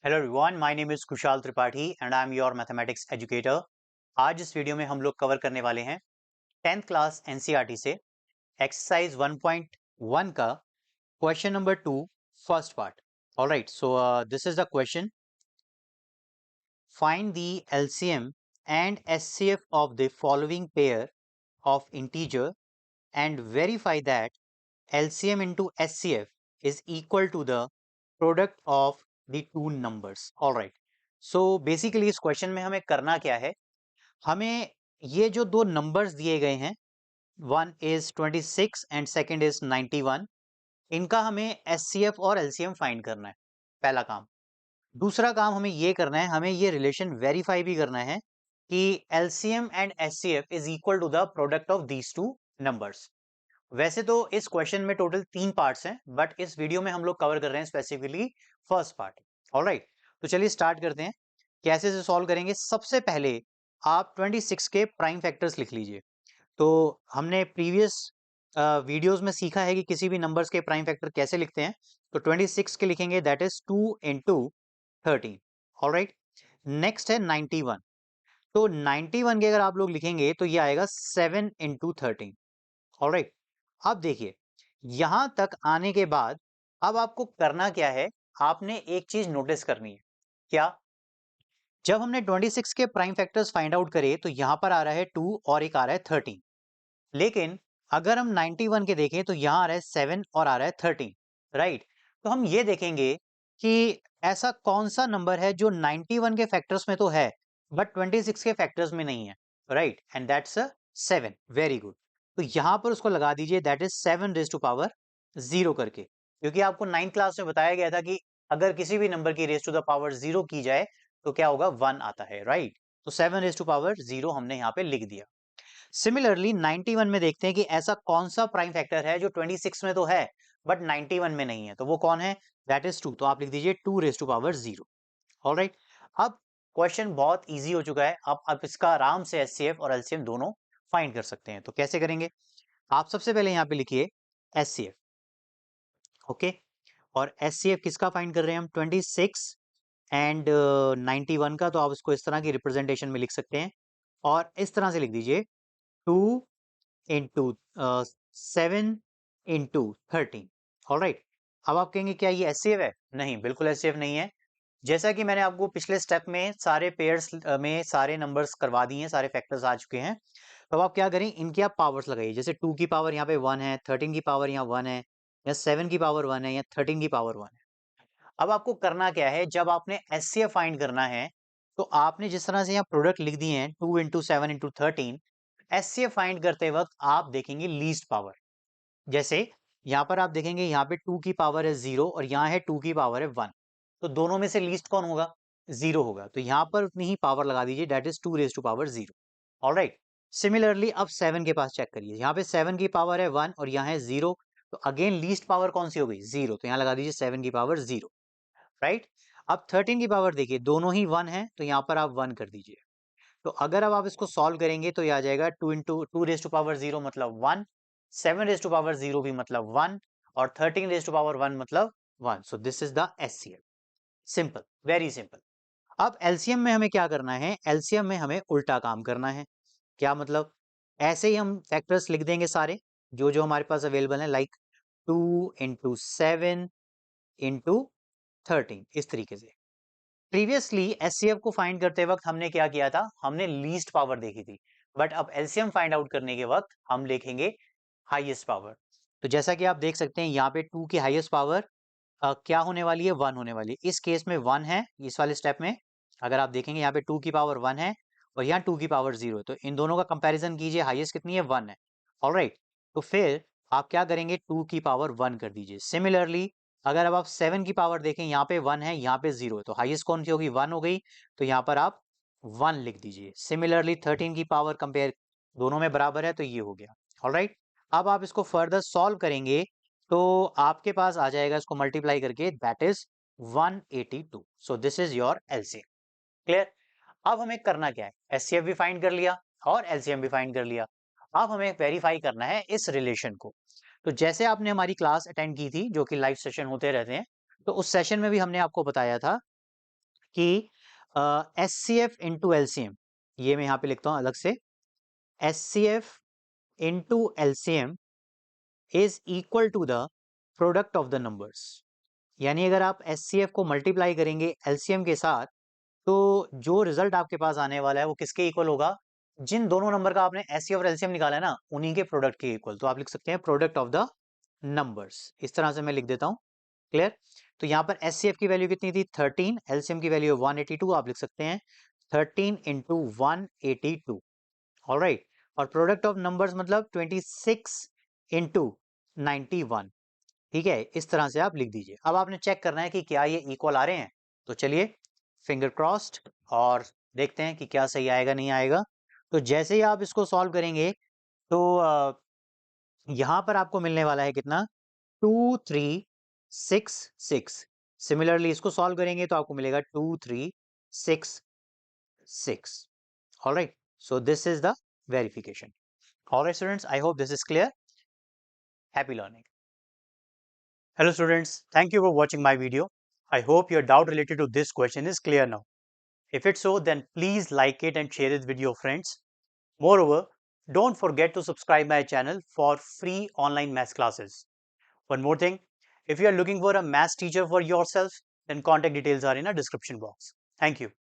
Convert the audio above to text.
Hello everyone, my name is Kushal Tripathi and I am your mathematics educator. आज इस video में हम लोग कवर करने वाले हैं 10th क्लास एनसीईआरटी से एक्सरसाइज 1.1 का question number 2 first part. Alright, so this is the question. Find the LCM and HCF of the following pair of integer and verify that LCM into SCF is equal to the product of the two numbers. All right. So basically इस question में हमें करना क्या है, हमें ये जो दो नंबर्स दिए गए हैं, one is 26 and second is 91, इनका हमें SCF और LCM फाइंड करना है, पहला काम। दूसरा काम हमें ये करना है, हमें ये रिलेशन वेरीफाई भी करना है कि LCM and SCF is equal to the product of these two numbers. वैसे तो इस क्वेश्चन में टोटल 3 पार्ट्स हैं, बट इस वीडियो में हम लोग कवर कर रहे हैं स्पेसिफिकली फर्स्ट पार्ट। ऑलराइट, तो चलिए स्टार्ट करते हैं। कैसे से सॉल्व करेंगे? सबसे पहले आप 26 के प्राइम फैक्टर्स लिख लीजिए। तो हमने प्रीवियस वीडियोस में सीखा है कि किसी भी नंबर्स के प्राइम फैक्टर कैसे लिखते हैं। तो 26 के लिखेंगे, that is 2 into 13। Alright, next है 91। तो 91 के अगर आप लोग लिखेंगे तो ये आएगा 7 इंटू 13। ऑलराइट, अब देखिए यहां तक आने के बाद अब आपको करना क्या है, आपने एक चीज नोटिस करनी है। क्या? जब हमने 26 के प्राइम फैक्टर्स फाइंड आउट करे तो यहां पर आ रहा है 2 और एक आ रहा है 13। लेकिन अगर हम 91 के देखें तो यहां आ रहा है 7 और आ रहा है 13। राइट, तो हम ये देखेंगे कि ऐसा कौन सा नंबर है जो 91 के फैक्टर्स में तो है बट 26 के फैक्टर्स में नहीं है। Right, and that's 7। Very good. तो यहां पर उसको लगा दीजिए, that is 7 raise to power 0 करके, क्योंकि आपको 9th क्लास में बताया गया था कि अगर किसी भी नंबर की रेज टू द पावर 0 की जाए तो क्या होगा, 1 आता है। राइट, तो 7 रेज टू पावर 0 हमने यहाँ पे लिख दिया। सिमिलरली 91 में देखते हैं कि ऐसा कौन सा प्राइम फैक्टर है जो 26 में तो है बट 91 में नहीं है। तो वो कौन है? That is 2। तो आप लिख दीजिए 2 रेज टू पावर 0। ऑलराइट, अब क्वेश्चन बहुत इजी हो चुका है। आप इसका आराम से एचसीएफ और एलसीएम दोनों फाइंड कर सकते हैं। तो कैसे करेंगे? आप सबसे पहले यहाँ पे लिखिए एचसीएफ। ओके, और एचसीएफ किसका फाइंड कर रहे हैं हम? 26 एंड 91 का। तो आप इसको इस तरह की रिप्रेजेंटेशन में लिख सकते हैं और इस तरह से लिख दीजिए 2 इंटू 7 इंटू 13। ऑलराइट, अब आप कहेंगे क्या ये एचसीएफ है? नहीं, बिल्कुल एचसीएफ नहीं है। जैसा कि मैंने आपको पिछले स्टेप में सारे पेयर्स में सारे नंबर्स करवा दिए हैं, सारे फैक्टर्स आ चुके हैं। तो अब आप क्या करें, इनकी आप पावर्स लगाइए। जैसे 2 की पावर यहाँ पे 1 है, 13 की पावर यहाँ 1 है, या 7 की पावर 1 है, या 13 की पावर 1 है। अब आपको करना क्या है, जब आपने एचसीएफ फाइंड करना है तो आपने जिस तरह से यहाँ प्रोडक्ट लिख दिए हैं 2 इंटू 7 इंटू 13, एचसीएफ फाइंड करते वक्त आप देखेंगे लीस्ट पावर। जैसे यहाँ पर आप देखेंगे, यहाँ पे 2 की पावर है 0 और यहाँ है 2 की पावर है 1। तो दोनों में से लीस्ट कौन होगा? 0 होगा। तो यहाँ पर उतनी ही पावर लगा दीजिए, that is 2 raise to power 0। Alright, similarly अब 7 के पास चेक करिए। यहाँ पे 7 की पावर है 1 और यहाँ है 0। तो अगेन लीस्ट पावर कौन सी हो गई? 0। तो यहाँ लगा दीजिए 7 की पावर 0। राइट, अब 13 की पावर देखिए, दोनों ही 1 है तो यहाँ पर आप 1 कर दीजिए। तो अगर अब आप इसको सॉल्व करेंगे तो ये आ जाएगा 2 इंटू 2 रेज टू पावर 0 मतलब 1, 7 रेज टू पावर 0 भी मतलब 1, और 13 रेज टू पावर 1 मतलब 1। So this is the HCF. Simple, very simple. अब एलसीएम में हमें क्या करना है? एलसीएम में हमें उल्टा काम करना है। क्या मतलब? ऐसे ही हम फैक्टर्स लिख देंगे सारे जो जो हमारे पास अवेलेबल है, लाइक 2 इंटू 7 इंटू 13, इस तरीके से। प्रीवियसली एचसीएफ को फाइंड करते वक्त हमने क्या किया था? हमने लीस्ट पावर देखी थी, बट अब एलसीएम फाइंड आउट करने के वक्त हम लिखेंगे हाईएस्ट पावर। तो जैसा कि आप देख सकते हैं यहाँ पे 2 की हाईएस्ट पावर क्या होने वाली है? 1 होने वाली है। इस केस में 1 है, इस वाले स्टेप में अगर आप देखेंगे यहाँ पे 2 की पावर 1 है और यहाँ 2 की पावर 0 है। तो इन दोनों का कंपैरिजन कीजिए, हाईएस्ट कितनी है? 1 है। ऑलराइट, तो फिर आप क्या करेंगे? 2 की पावर 1 कर दीजिए। सिमिलरली अगर अब आप 7 की पावर देखें, यहाँ पे 1 है, यहाँ पे 0 है, तो हाईएस्ट कौन सी होगी? 1 हो गई। तो यहाँ पर आप 1 लिख दीजिए। सिमिलरली 13 की पावर कंपेयर, दोनों में बराबर है तो ये हो गया। ऑलराइट, अब आप इसको फर्दर सॉल्व करेंगे तो आपके पास आ जाएगा इसको मल्टीप्लाई करके, that is 182। So this is your LCM. Clear? अब हमें करना क्या है? एचसीएफ भी फाइंड कर लिया और एलसीएम भी फाइंड कर लिया। अब हमें वेरीफाई करना है इस रिलेशन को। तो जैसे आपने हमारी क्लास अटेंड की थी, जो कि लाइव सेशन होते रहते हैं, तो उस सेशन में भी हमने आपको बताया था कि SCF इंटू LCM, ये मैं यहाँ पे लिखता हूँ अलग से, SCF into LCM is equal to the product of the numbers. यानी अगर आप SCF को मल्टीप्लाई करेंगे LCM के साथ, तो जो रिजल्ट आपके पास आने वाला है वो किसके इक्वल होगा? जिन दोनों नंबर का आपने SCF और LCM निकाला है ना, उन्हीं के प्रोडक्ट के इक्वल। तो आप लिख सकते हैं प्रोडक्ट ऑफ द नंबर्स। इस तरह से मैं लिख देता हूँ। क्लियर? तो यहाँ पर SCF की वैल्यू कितनी थी? 13, LCM की वैल्यू 182। आप लिख सकते हैं 13 इंटू 182। ऑलराइट, और प्रोडक्ट ऑफ नंबर्स मतलब 26 इंटू 91। ठीक है, इस तरह से आप लिख दीजिए। अब आपने चेक करना है कि क्या ये इक्वल आ रहे हैं। तो चलिए, फिंगर क्रॉस्ड, और देखते हैं कि क्या सही आएगा नहीं आएगा। तो जैसे ही आप इसको सॉल्व करेंगे, तो यहाँ पर आपको मिलने वाला है कितना? 2366। सिमिलरली इसको सॉल्व करेंगे तो आपको मिलेगा 2366। Alright, so this is the verification. Alright students, I hope this is clear. Happy learning. Hello students, thank you for watching my video. I hope your doubt related to this question is clear now. If it's so, then please like it and share it with your friends. Moreover, don't forget to subscribe my channel for free online maths classes. One more thing, if you are looking for a maths teacher for yourself, then contact details are in a description box. Thank you.